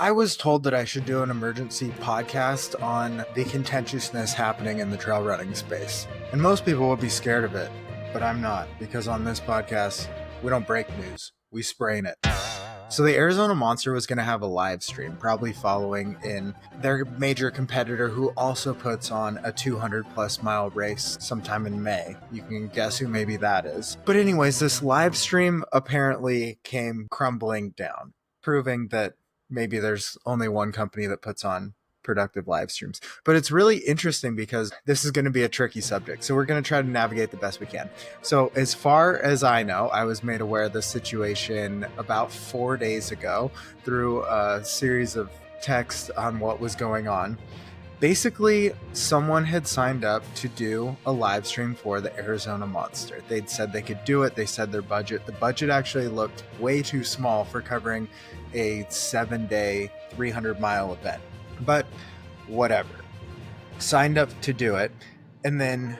I was told that I should do an emergency podcast on the contentiousness happening in the trail running space. And most people would be scared of it, but I'm not, because on this podcast, we don't break news, we sprain it. So the Arizona Monster was going to have a live stream, probably following in their major competitor who also puts on a 200 plus mile race sometime in May. You can guess who maybe that is. But anyways, this live stream apparently came crumbling down, proving that maybe there's only one company that puts on productive live streams. But it's really interesting because this is going to be a tricky subject. So we're going to try to navigate the best we can. So as far as I know, I was made aware of this situation about 4 days ago through a series of texts on what was going on. Basically, someone had signed up to do a live stream for the Arizona Monster. They'd said they could do it. They said the budget actually looked way too small for covering a 7-day, 300-mile event. But whatever. Signed up to do it. And then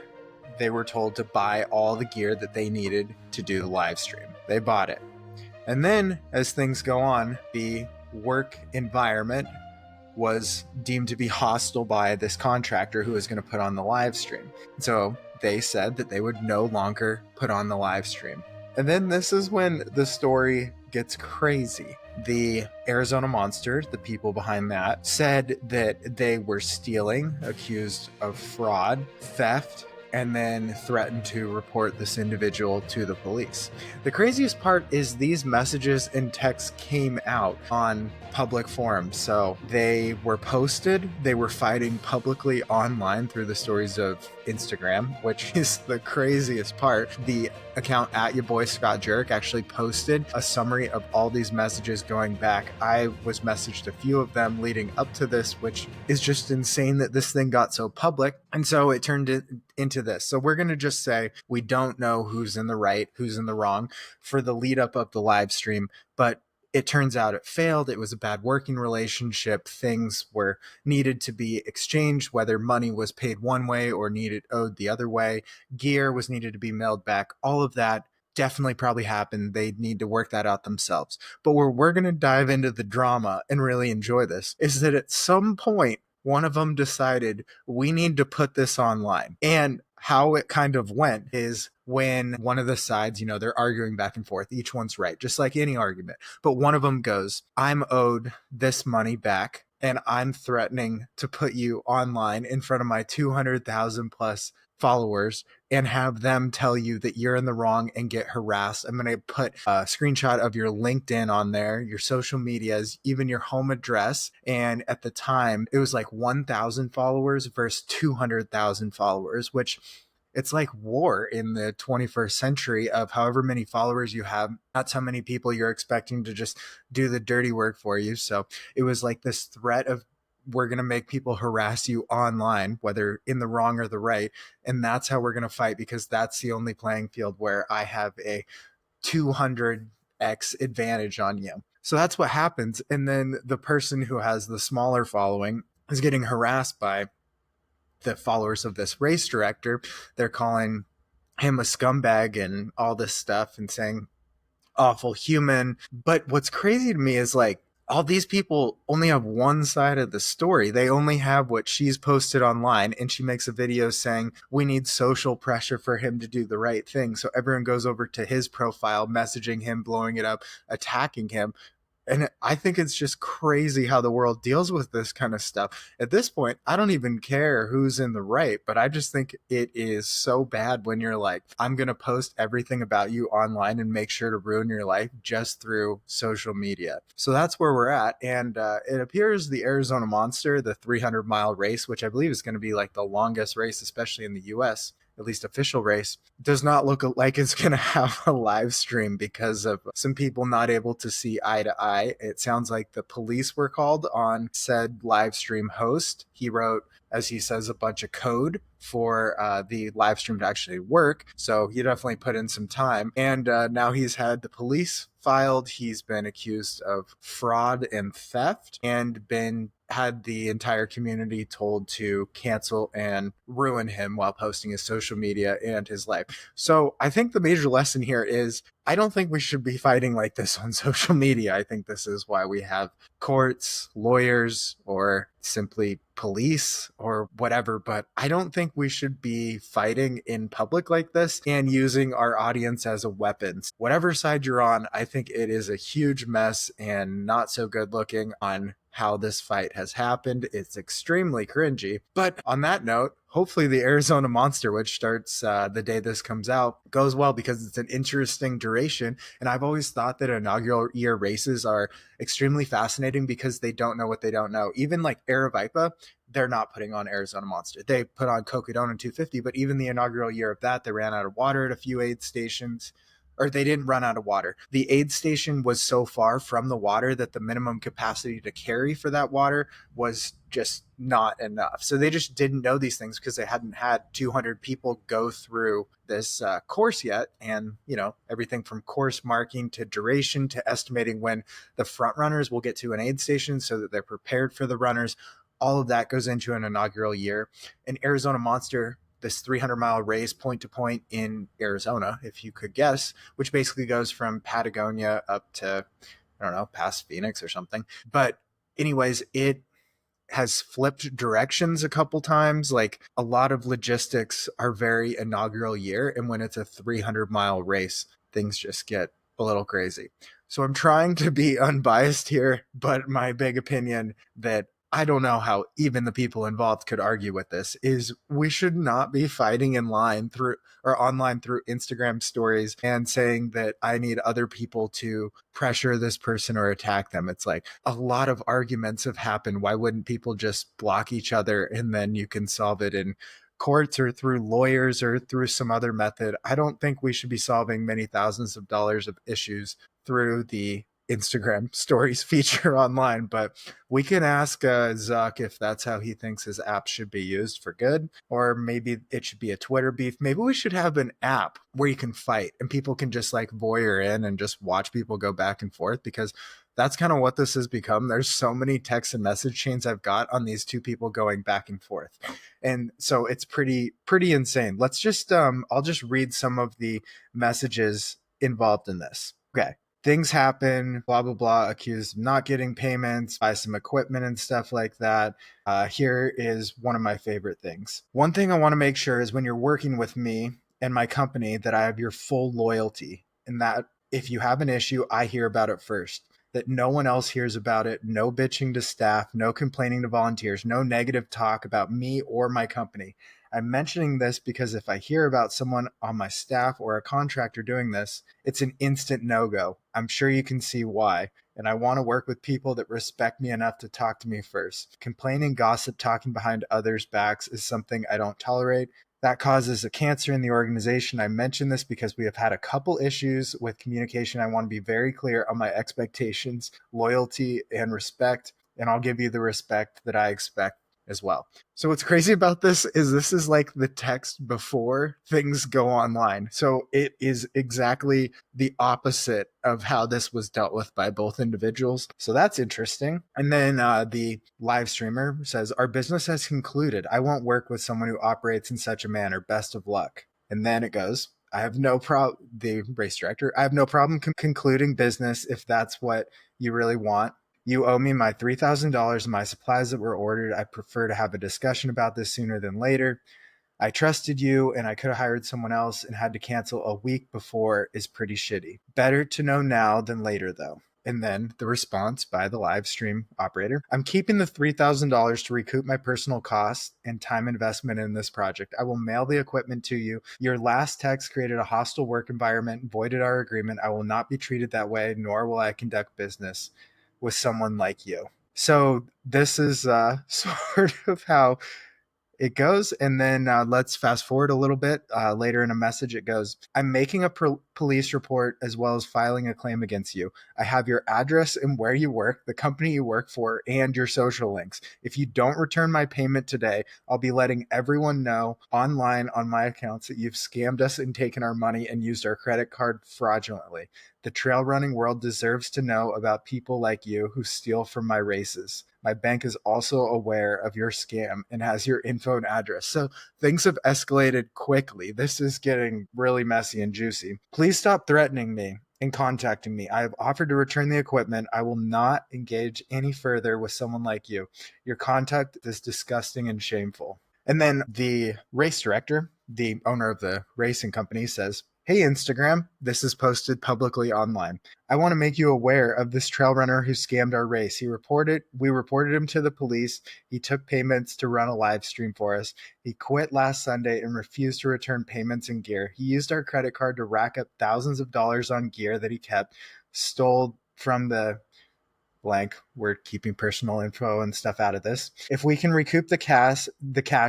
they were told to buy all the gear that they needed to do the live stream. They bought it. And then, as things go on, the work environment was deemed to be hostile by this contractor who was going to put on the live stream. So they said that they would no longer put on the live stream. And then this is when the story gets crazy. The Arizona Monster, the people behind that, said that they were stealing, accused of fraud, theft, and then threatened to report this individual to the police. The craziest part is these messages and texts came out on public forums. So they were posted, they were fighting publicly online through the stories of Instagram, which is the craziest part. The account at your boy Scott Jurek actually posted a summary of all these messages going back. I was messaged a few of them leading up to this, which is just insane that this thing got so public. And so it turned into this. So we're going to just say we don't know who's in the right, who's in the wrong for the lead up of the live stream, but it turns out it failed. It was a bad working relationship. Things were needed to be exchanged, whether money was paid one way or owed the other way. Gear was needed to be mailed back. All of that definitely probably happened. They need to work that out themselves. But where we're going to dive into the drama and really enjoy this is that at some point, one of them decided we need to put this online. And how it kind of went is when one of the sides, they're arguing back and forth. Each one's right, just like any argument. But one of them goes, I'm owed this money back, and I'm threatening to put you online in front of my 200,000 plus followers and have them tell you that you're in the wrong and get harassed. I'm going to put a screenshot of your LinkedIn on there, your social medias, even your home address. And at the time, it was like 1,000 followers versus 200,000 followers, which it's like war in the 21st century of however many followers you have. That's how many people you're expecting to just do the dirty work for you. So it was like this threat of we're going to make people harass you online, whether in the wrong or the right. And that's how we're going to fight, because that's the only playing field where I have a 200x advantage on you. So that's what happens. And then the person who has the smaller following is getting harassed by the followers of this race director. They're calling him a scumbag and all this stuff and saying awful human. But what's crazy to me is like, all these people only have one side of the story. They only have what she's posted online, and she makes a video saying we need social pressure for him to do the right thing. So everyone goes over to his profile, messaging him, blowing it up, attacking him. And I think it's just crazy how the world deals with this kind of stuff. At this point, I don't even care who's in the right, but I just think it is so bad when you're like, I'm going to post everything about you online and make sure to ruin your life just through social media. So that's where we're at. And it appears the Arizona Monster, the 300-mile race, which I believe is going to be like the longest race, especially in the US, at least official race, does not look like it's going to have a live stream because of some people not able to see eye to eye. It sounds like the police were called on said live stream host. He wrote, as he says, a bunch of code for the live stream to actually work. So he definitely put in some time. And now he's had the police filed. He's been accused of fraud and theft and been had the entire community told to cancel and ruin him while posting his social media and his life. So I think the major lesson here is I don't think we should be fighting like this on social media. I think this is why we have courts, lawyers, or simply police or whatever. But I don't think we should be fighting in public like this and using our audience as a weapon. Whatever side you're on, I think it is a huge mess and not so good looking on how this fight has happened. It's extremely cringy. But on that note, hopefully the Arizona Monster, which starts the day this comes out, goes well because it's an interesting duration. And I've always thought that inaugural year races are extremely fascinating because they don't know what they don't know. Even like Aravaipa, they're not putting on Arizona Monster. They put on Cocodona 250, but even the inaugural year of that, they ran out of water at a few aid stations, or they didn't run out of water. The aid station was so far from the water that the minimum capacity to carry for that water was just not enough. So they just didn't know these things because they hadn't had 200 people go through this course yet. And, everything from course marking to duration to estimating when the front runners will get to an aid station so that they're prepared for the runners. All of that goes into an inaugural year. And Arizona Monster, this 300-mile race point to point in Arizona, if you could guess, which basically goes from Patagonia up to, I don't know, past Phoenix or something. But anyways, it has flipped directions a couple times. Like a lot of logistics are very inaugural year. And when it's a 300-mile race, things just get a little crazy. So I'm trying to be unbiased here, but my big opinion that I don't know how even the people involved could argue with this is we should not be fighting in line through or online through Instagram stories and saying that I need other people to pressure this person or attack them. It's like a lot of arguments have happened. Why wouldn't people just block each other and then you can solve it in courts or through lawyers or through some other method? I don't think we should be solving many thousands of dollars of issues through the Instagram stories feature online, but we can ask Zuck if that's how he thinks his app should be used for good, or maybe it should be a Twitter beef. Maybe we should have an app where you can fight and people can just like voyeur in and just watch people go back and forth, because that's kind of what this has become. There's so many text and message chains I've got on these two people going back and forth. And so it's pretty insane. Let's just I'll just read some of the messages involved in this. Okay. Things happen, blah, blah, blah, accused of not getting payments, buy some equipment and stuff like that. Here is one of my favorite things. One thing I want to make sure is when you're working with me and my company that I have your full loyalty, and that if you have an issue, I hear about it first, that no one else hears about it, no bitching to staff, no complaining to volunteers, no negative talk about me or my company. I'm mentioning this because if I hear about someone on my staff or a contractor doing this, it's an instant no-go. I'm sure you can see why. And I want to work with people that respect me enough to talk to me first. Complaining, gossip, talking behind others' backs is something I don't tolerate. That causes a cancer in the organization. I mention this because we have had a couple issues with communication. I want to be very clear on my expectations, loyalty, and respect. And I'll give you the respect that I expect as well. So what's crazy about this is like the text before things go online. So it is exactly the opposite of how this was dealt with by both individuals. So that's interesting. And then the live streamer says, our business has concluded. I won't work with someone who operates in such a manner. Best of luck. And then it goes, I have no problem, the race director, I have no problem concluding business if that's what you really want. You owe me my $3,000 and my supplies that were ordered. I prefer to have a discussion about this sooner than later. I trusted you and I could have hired someone else and had to cancel a week before is pretty shitty. Better to know now than later, though. And then the response by the live stream operator. I'm keeping the $3,000 to recoup my personal costs and time investment in this project. I will mail the equipment to you. Your last text created a hostile work environment, voided our agreement. I will not be treated that way, nor will I conduct business with someone like you. So this is sort of how it goes. And then let's fast forward a little bit. Later in a message, it goes, I'm making a police report as well as filing a claim against you. I have your address and where you work, the company you work for, and your social links. If you don't return my payment today, I'll be letting everyone know online on my accounts that you've scammed us and taken our money and used our credit card fraudulently. The trail running world deserves to know about people like you who steal from my races. My bank is also aware of your scam and has your info and address. So things have escalated quickly. This is getting really messy and juicy. Please stop threatening me and contacting me. I have offered to return the equipment. I will not engage any further with someone like you. Your conduct is disgusting and shameful. And then the race director, the owner of the racing company, says, "Hey, Instagram, this is posted publicly online. I want to make you aware of this trail runner who scammed our race. We reported him to the police. He took payments to run a live stream for us. He quit last Sunday and refused to return payments and gear. He used our credit card to rack up thousands of dollars on gear that he kept, stole from the blank. We're keeping personal info and stuff out of this. If we can recoup the cash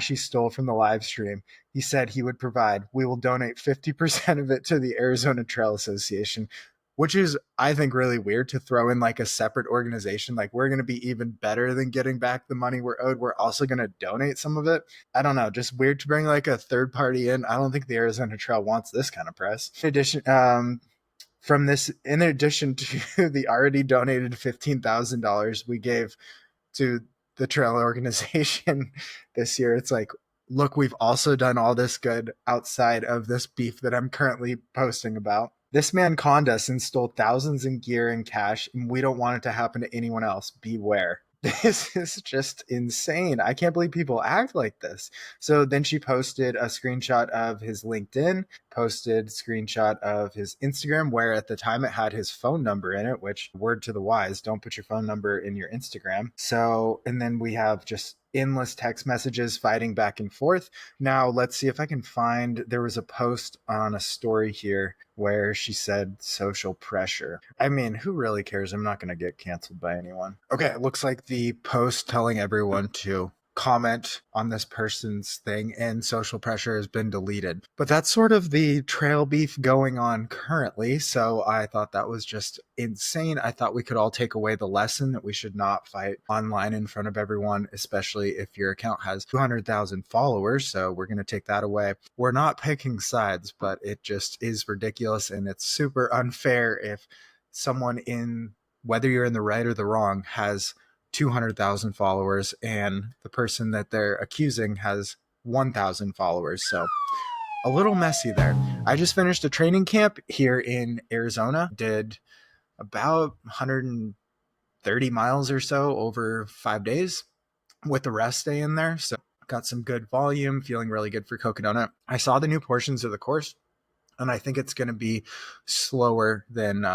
he stole from the live stream, he said he would provide. We will donate 50% of it to the Arizona Trail Association," which is, I think, really weird to throw in like a separate organization. Like, we're going to be even better than getting back the money we're owed. We're also going to donate some of it. I don't know, just weird to bring like a third party in. I don't think the Arizona Trail wants this kind of press. In addition, in addition to the already donated $15,000 we gave to the trail organization this year, it's like, look, we've also done all this good outside of this beef that I'm currently posting about. This man conned us and stole thousands in gear and cash, and we don't want it to happen to anyone else. Beware. This is just insane. I can't believe people act like this. So then she posted a screenshot of his LinkedIn, posted a screenshot of his Instagram, where at the time it had his phone number in it, which, word to the wise, don't put your phone number in your Instagram. So, and then we have just endless text messages fighting back and forth. Now, let's see if I can find, there was a post on a story here where she said social pressure. I mean, who really cares? I'm not going to get canceled by anyone. Okay, it looks like the post telling everyone to comment on this person's thing and social pressure has been deleted. But that's sort of the trail beef going on currently. So I thought that was just insane. I thought we could all take away the lesson that we should not fight online in front of everyone, especially if your account has 200,000 followers. So we're going to take that away. We're not picking sides, but it just is ridiculous. And it's super unfair if someone whether you're in the right or the wrong, has 200,000 followers and the person that they're accusing has 1,000 followers. So a little messy there. I just finished a training camp here in Arizona, did about 130 miles or so over 5 days with the rest day in there. So got some good volume, feeling really good for Coconut. I saw the new portions of the course, and I think it's going to be slower than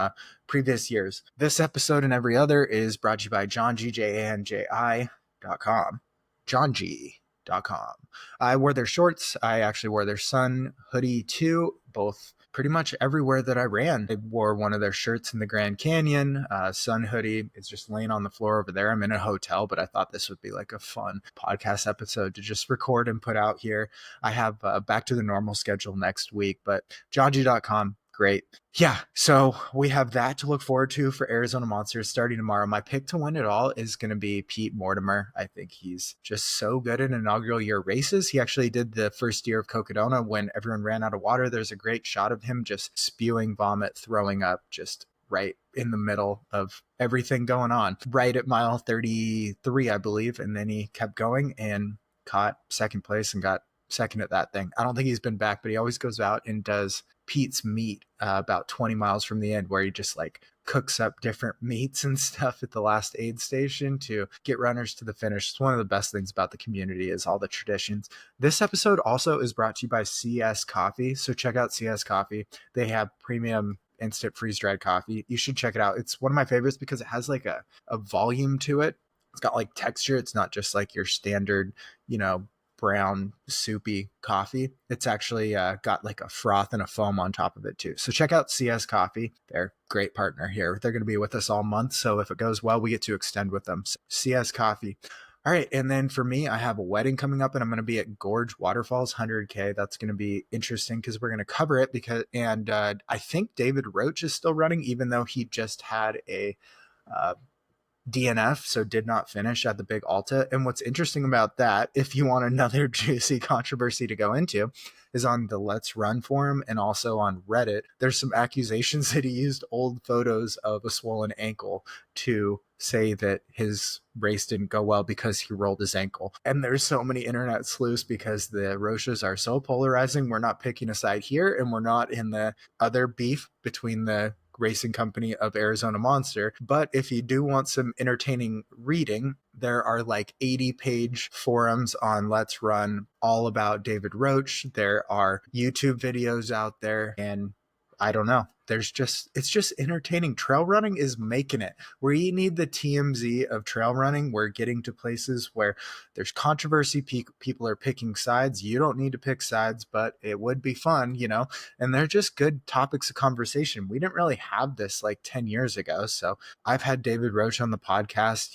previous years. This episode and every other is brought to you by JohnGJanji.com. JohnG.com. I wore their shorts. I actually wore their Sun hoodie too, both pretty much everywhere that I ran. I wore one of their shirts in the Grand Canyon. Sun hoodie is just laying on the floor over there. I'm in a hotel, but I thought this would be like a fun podcast episode to just record and put out here. I have back to the normal schedule next week, but JohnG.com, great. Yeah, so we have that to look forward to for Arizona Monsters starting tomorrow. My pick to win it all is going to be Pete Mortimer. I think he's just so good in inaugural year races. He actually did the first year of Cocodona when everyone ran out of water. There's a great shot of him just spewing vomit, throwing up, just right in the middle of everything going on, right at mile 33, I believe. And then he kept going and caught second place and got second at that thing. I don't think he's been back, but he always goes out and does Pete's meat about 20 miles from the end, where he just like cooks up different meats and stuff at the last aid station to get runners to the finish. It's one of the best things about the community is all the traditions. This episode also is brought to you by CS Coffee. So check out CS Coffee. They have premium instant freeze-dried coffee. You should check it out. It's one of my favorites because it has like a volume to it. It's got like texture. It's not just like your standard, brown soupy coffee. It's actually got like a froth and a foam on top of it too. So check out CS Coffee. They're a great partner here. They're going to be with us all month. So if it goes well, we get to extend with them. So CS Coffee. All right. And then for me, I have a wedding coming up and I'm going to be at Gorge Waterfalls 100K. That's going to be interesting because we're going to cover it and I think David Roach is still running, even though he just had a uh, DNF, so did not finish at the big Alta. And what's interesting about that, if you want another juicy controversy to go into, is on the Let's Run forum and also on Reddit. There's some accusations that he used old photos of a swollen ankle to say that his race didn't go well because he rolled his ankle. And there's so many internet sleuths because the Roches are so polarizing. We're not picking a side here, and we're not in the other beef between the racing company of Arizona Monster. But if you do want some entertaining reading, there are like 80-page forums on Let's Run all about David Roach. There are YouTube videos out there, and I don't know. It's just entertaining. Trail running is making it. We need the TMZ of trail running. We're getting to places where there's controversy. People are picking sides. You don't need to pick sides, but it would be fun, and they're just good topics of conversation. We didn't really have this like 10 years ago. So I've had David Roach on the podcast.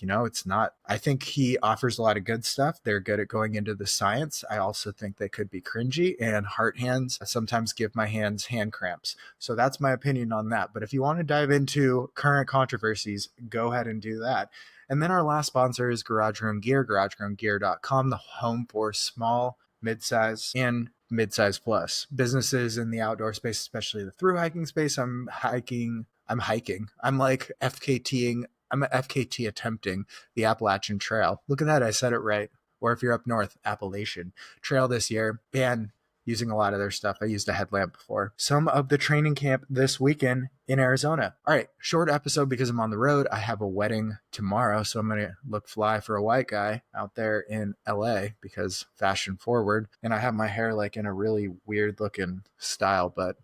I think he offers a lot of good stuff. They're good at going into the science. I also think they could be cringy, and heart hands sometimes give my hands hand cramps. So that's my opinion on that. But if you want to dive into current controversies, go ahead and do that. And then our last sponsor is Garage Grown Gear, garagegrowngear.com, the home for small, mid-size, and mid-size plus businesses in the outdoor space, especially the thru hiking space. I'm hiking. I'm like FKTing. I'm a FKT attempting the Appalachian Trail. Look at that. I said it right. Or if you're up north, Appalachian Trail this year. And using a lot of their stuff. I used a headlamp before. Some of the training camp this weekend in Arizona. All right, short episode because I'm on the road. I have a wedding tomorrow, so I'm going to look fly for a white guy out there in LA because fashion forward. And I have my hair like in a really weird looking style, but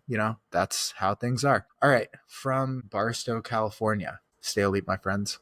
that's how things are. All right, from Barstow, California. Stay elite, my friends.